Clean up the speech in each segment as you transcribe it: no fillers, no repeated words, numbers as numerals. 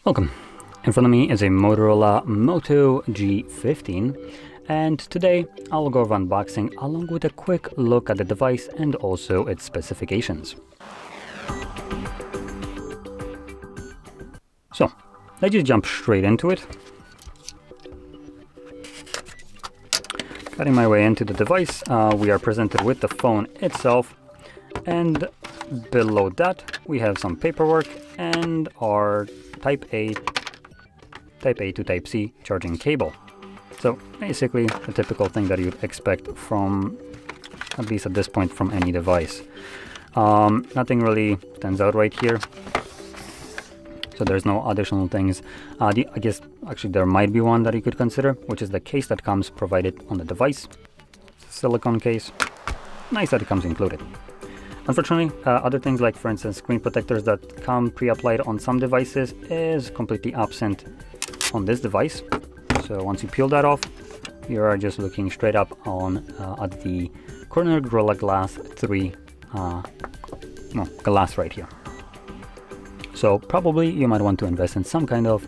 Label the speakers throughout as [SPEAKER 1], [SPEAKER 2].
[SPEAKER 1] Welcome. In front of me is a Motorola Moto G15, and today I'll go over unboxing along with a quick look at the device and also its specifications. So let's just jump straight into it. Cutting my way into the device, we are presented with the phone itself, and below that we have some paperwork and our Type A to Type C charging cable. So basically the typical thing that you'd expect from, at least at this point, from any device. Nothing really stands out right here. So there's no additional things. I guess actually there might be one that you could consider, which is the case that comes provided on the device. Silicone case. Nice that it comes included. Unfortunately, other things like, for instance, screen protectors that come pre-applied on some devices is completely absent on this device. So once you peel that off, you are just looking straight up on at the corner Gorilla Glass 3 glass right here. So probably you might want to invest in some kind of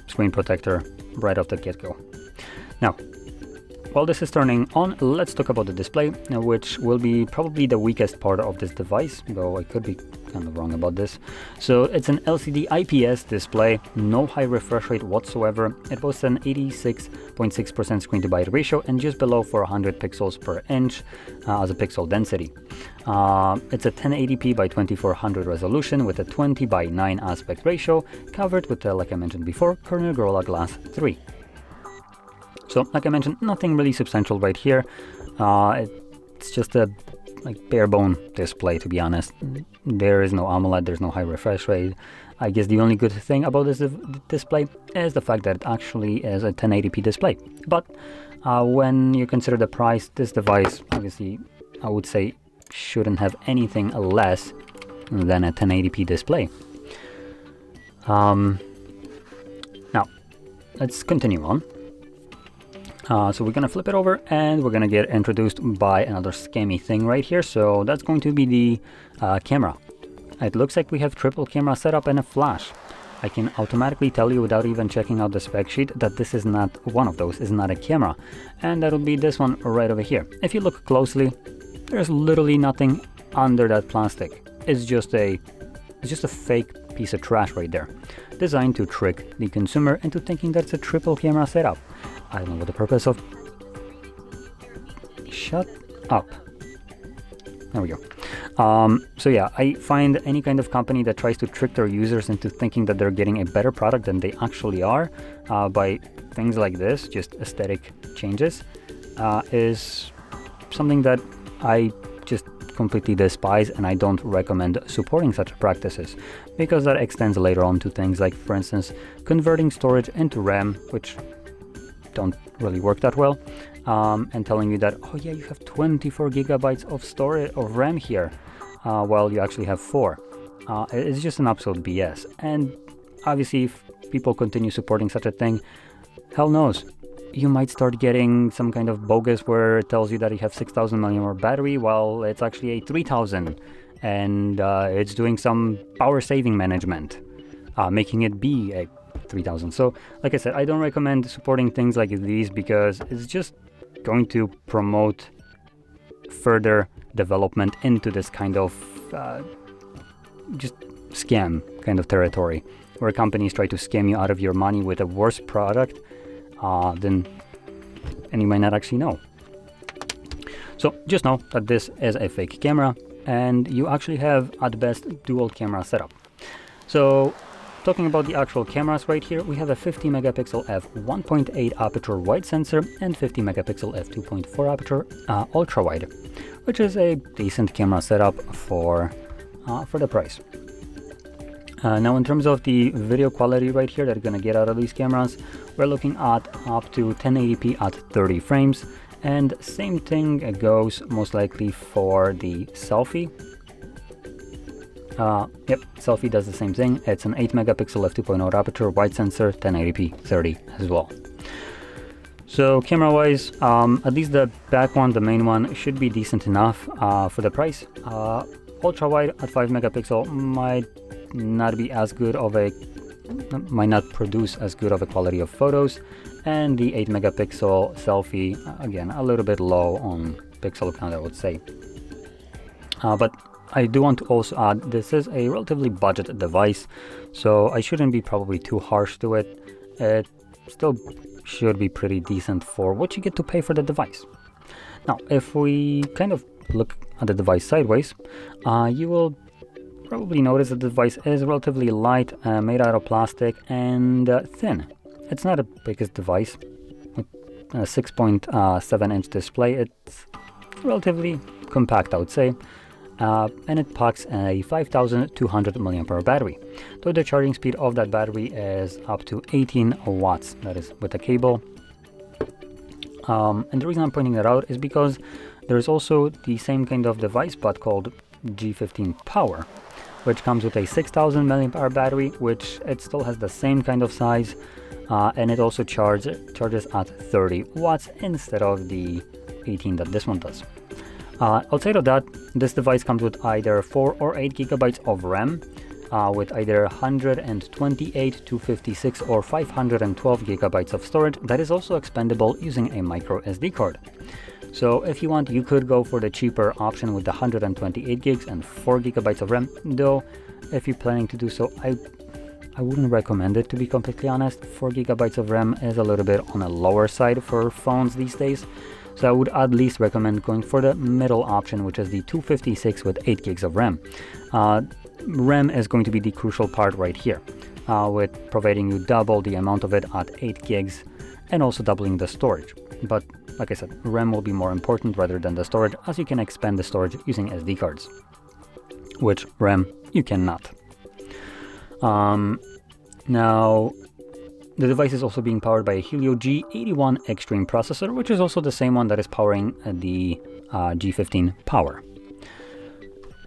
[SPEAKER 1] screen protector right off the get-go. Now, while this is turning on, let's talk about the display, which will be probably the weakest part of this device, though I could be kind of wrong about this. So it's an LCD IPS display, no high refresh rate whatsoever. It boasts an 86.6% screen to byte ratio and just below 400 pixels per inch as a pixel density. It's a 1080p by 2400 resolution with a 20 by 9 aspect ratio, covered with, like I mentioned before, corner Gorilla Glass 3. So, like I mentioned, nothing really substantial right here. It's just a bare bone display, to be honest. There is no AMOLED, there's no high refresh rate. I guess the only good thing about this display is the fact that it actually is a 1080p display. But when you consider the price, this device, obviously, I would say shouldn't have anything less than a 1080p display. Now, let's continue on. So we're gonna flip it over and we're gonna get introduced by another scammy thing right here. So that's going to be the camera. It looks like we have triple camera setup and a flash. I can automatically tell you without even checking out the spec sheet that this is not one of those, is not a camera. And that'll be this one right over here. If you look closely, there's literally nothing under that plastic. It's just a fake piece of trash right there, designed to trick the consumer into thinking that it's a triple camera setup. I don't know what the purpose of... Shut up. There we go. So yeah, I find any kind of company that tries to trick their users into thinking that they're getting a better product than they actually are by things like this, just aesthetic changes, is something that I just completely despise, and I don't recommend supporting such practices, because that extends later on to things like, for instance, converting storage into RAM, which don't really work that well, and telling you that, oh yeah, you have 24 gigabytes of storage of RAM here, while you actually have 4. It's just an absolute BS. And obviously, if people continue supporting such a thing, hell knows, you might start getting some kind of bogus where it tells you that you have 6000 mAh battery while it's actually a 3000, and it's doing some power saving management, making it be a 3000. So like I said, I don't recommend supporting things like these because it's just going to promote further development into this kind of just scam kind of territory, where companies try to scam you out of your money with a worse product and you might not actually know. So just know that this is a fake camera, and you actually have at best dual camera setup. So talking about the actual cameras right here, we have a 50 megapixel f1.8 aperture wide sensor and 50 megapixel f2.4 aperture ultra wide, which is a decent camera setup for the price. Now, in terms of the video quality right here that you're gonna get out of these cameras, we're looking at up to 1080p at 30 frames, and same thing goes most likely for the selfie. Yep, selfie does the same thing. It's an 8 megapixel f2.0 aperture wide sensor, 1080p 30 as well. So camera wise, at least the back one, the main one, should be decent enough for the price. Ultra wide at 5 megapixel might not be as good of a might not produce as good of a quality of photos, and the 8 megapixel selfie, again, a little bit low on pixel count, I would say. But I do want to also add, this is a relatively budget device, so I shouldn't be probably too harsh to it. It still should be pretty decent for what you get to pay for the device. Now, if we kind of look at the device sideways, you will probably notice that the device is relatively light, made out of plastic, and thin. It's not a biggest device. With a 6.7-inch display, it's relatively compact, I would say. And it packs a 5200 mAh battery, though the charging speed of that battery is up to 18 watts, that is with a cable. And the reason I'm pointing that out is because there is also the same kind of device but called G15 Power, which comes with a 6000 mAh battery, which it still has the same kind of size, and it also charges at 30 watts instead of the 18 that this one does. Outside of that, this device comes with either 4 or 8 gigabytes of RAM, with either 128, 256 or 512 gigabytes of storage that is also expandable using a micro SD card. So if you want, you could go for the cheaper option with the 128 gigs and 4 gigabytes of RAM, though if you're planning to do so, I wouldn't recommend it, to be completely honest. 4 gigabytes of RAM is a little bit on the lower side for phones these days. So I would at least recommend going for the middle option, which is the 256 with 8 gigs of RAM. RAM is going to be the crucial part right here, with providing you double the amount of it at 8 gigs and also doubling the storage. But like I said, RAM will be more important rather than the storage, as you can expand the storage using SD cards, which RAM you cannot. Now, the device is also being powered by a Helio G81 Extreme processor, which is also the same one that is powering the G15 Power.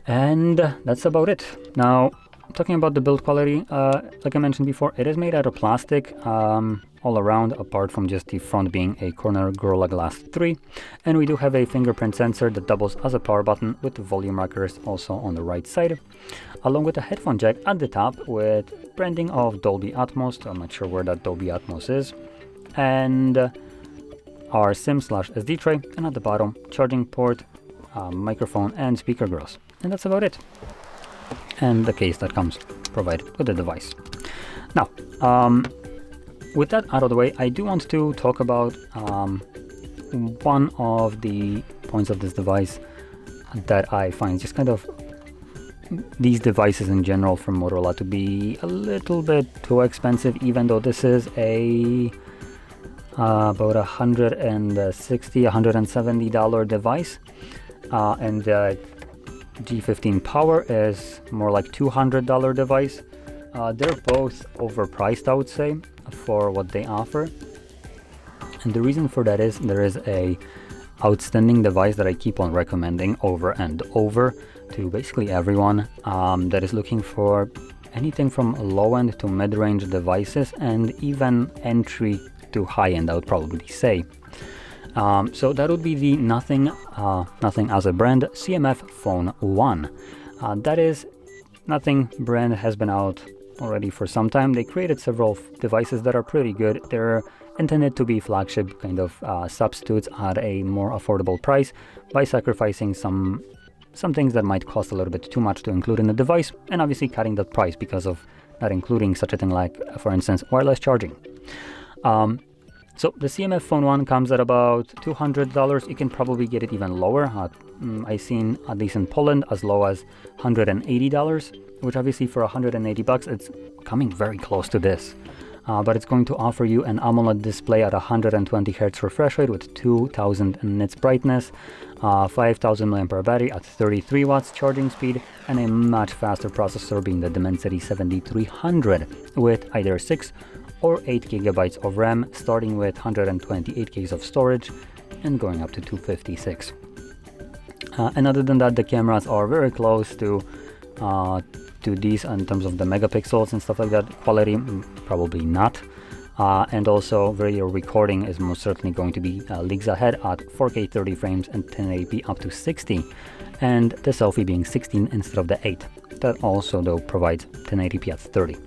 [SPEAKER 1] And that's about it. Now, talking about the build quality, like I mentioned before, it is made out of plastic all around, apart from just the front being a corner Gorilla Glass 3. And we do have a fingerprint sensor that doubles as a power button, with the volume rockers also on the right side, along with a headphone jack at the top with branding of Dolby Atmos. I'm not sure where that Dolby Atmos is. And our SIM/SD tray, and at the bottom, charging port, microphone and speaker grills. And that's about it. And the case that comes provided with the device. Now, with that out of the way, I do want to talk about one of the points of this device that I find just kind of these devices in general from Motorola to be a little bit too expensive, even though this is a about $160–170 device, and the G15 Power is more like $200 device. They're both overpriced, I would say, for what they offer. And the reason for that is there is a outstanding device that I keep on recommending over and over to basically everyone that is looking for anything from low-end to mid-range devices, and even entry to high-end, I would probably say. So that would be the Nothing as a brand CMF Phone 1. That is, Nothing brand has been out already for some time. They created several devices that are pretty good. They're intended to be flagship kind of substitutes at a more affordable price by sacrificing some things that might cost a little bit too much to include in the device, and obviously cutting the price because of not including such a thing like, for instance, wireless charging. So the CMF Phone 1 comes at about $200. You can probably get it even lower. I've seen, at least in Poland, as low as $180, which obviously for $180, it's coming very close to this. But it's going to offer you an AMOLED display at 120 Hz refresh rate with 2000 nits brightness, 5000 mAh battery at 33 watts charging speed, and a much faster processor being the Dimensity 7300 with either 6 or 8 gigabytes of RAM, starting with 128 gigs of storage and going up to 256. And other than that, the cameras are very close to these in terms of the megapixels and stuff like that. Quality, probably not. And also video recording is most certainly going to be leagues ahead at 4K 30 frames and 1080p up to 60, and the selfie being 16 instead of the 8. That also though provides 1080p at 30.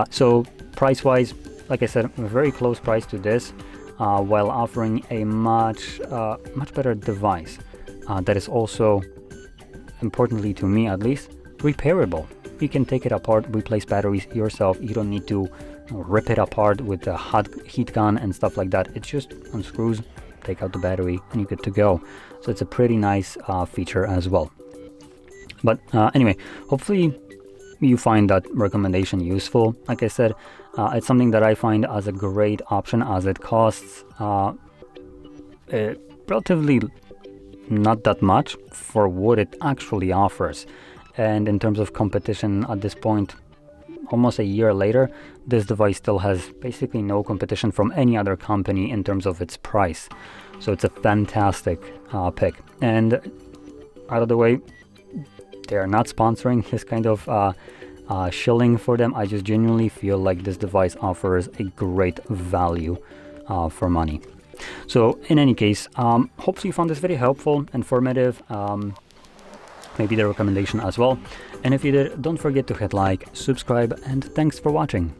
[SPEAKER 1] So price-wise, like I said, a very close price to this, while offering a much better device that is also, importantly to me at least, repairable. You can take it apart, replace batteries yourself. You don't need to rip it apart with a hot heat gun and stuff like that. It just unscrews, take out the battery, and you're good to go. So it's a pretty nice feature as well. But anyway, hopefully you find that recommendation useful. Like I said, it's something that I find as a great option, as it costs relatively not that much for what it actually offers. And in terms of competition at this point, almost a year later, this device still has basically no competition from any other company in terms of its price. So it's a fantastic pick. And out of the way, they are not sponsoring this kind of shilling for them. I just genuinely feel like this device offers a great value for money. So in any case, hopefully you found this video helpful, informative, maybe the recommendation as well. And if you did, don't forget to hit like, subscribe, and thanks for watching.